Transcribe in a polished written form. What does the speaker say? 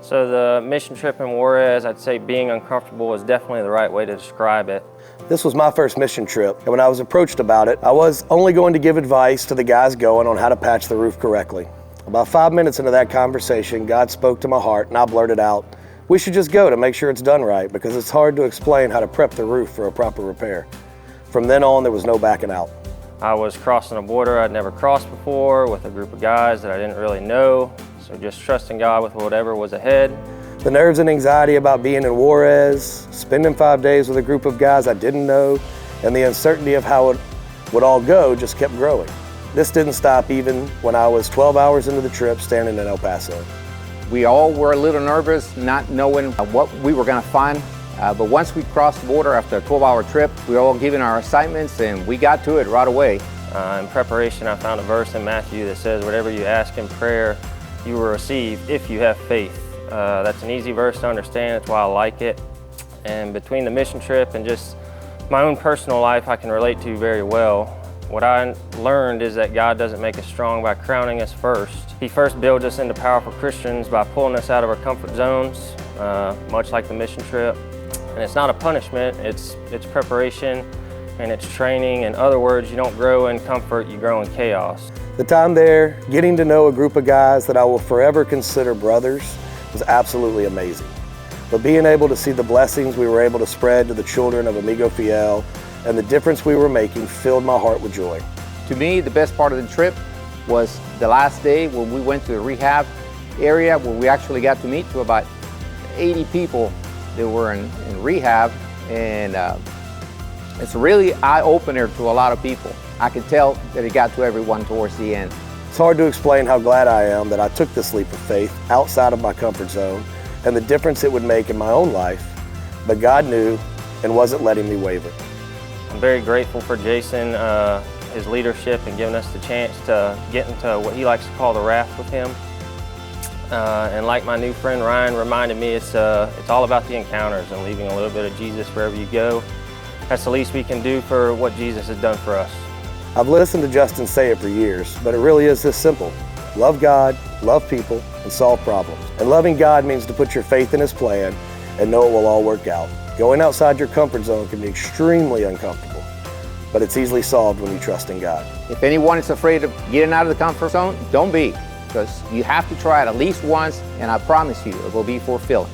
So the mission trip in Juarez, I'd say being uncomfortable is definitely the right way to describe it. This was my first mission trip, and when I was approached about it, I was only going to give advice to the guys going on how to patch the roof correctly. About 5 minutes into that conversation, God spoke to my heart, and I blurted out, "We should just go to make sure it's done right, because it's hard to explain how to prep the roof for a proper repair." From then on, there was no backing out. I was crossing a border I'd never crossed before with a group of guys that I didn't really know, so just trusting God with whatever was ahead. The nerves and anxiety about being in Juarez, spending 5 days with a group of guys I didn't know, and the uncertainty of how it would all go just kept growing. This didn't stop even when I was 12 hours into the trip standing in El Paso. We all were a little nervous, not knowing what we were going to find. But once we crossed the border after a 12-hour trip, we were all given our assignments and we got to it right away. In preparation, I found a verse in Matthew that says, "Whatever you ask in prayer, you will receive if you have faith." That's an easy verse to understand, that's why I like it. And between the mission trip and just my own personal life, I can relate to very well. What I learned is that God doesn't make us strong by crowning us first. He first builds us into powerful Christians by pulling us out of our comfort zones, much like the mission trip. And it's not a punishment, it's preparation and it's training. In other words, you don't grow in comfort, you grow in chaos. The time there, getting to know a group of guys that I will forever consider brothers, was absolutely amazing. But being able to see the blessings we were able to spread to the children of Amigo Fiel and the difference we were making filled my heart with joy. To me, the best part of the trip was the last day when we went to the rehab area where we actually got to meet to about 80 people that were in rehab, and it's really eye-opener to a lot of people. I could tell that it got to everyone towards the end. It's hard to explain how glad I am that I took this leap of faith outside of my comfort zone and the difference it would make in my own life, but God knew and wasn't letting me waver. I'm very grateful for Jason, his leadership, and giving us the chance to get into what he likes to call the raft with him. And like my new friend Ryan reminded me, it's all about the encounters and leaving a little bit of Jesus wherever you go. That's the least we can do for what Jesus has done for us. I've listened to Justin say it for years, but it really is this simple. Love God, love people, and solve problems. And loving God means to put your faith in His plan and know it will all work out. Going outside your comfort zone can be extremely uncomfortable, but it's easily solved when you trust in God. If anyone is afraid of getting out of the comfort zone, don't be, because you have to try it at least once, and I promise you it will be fulfilling.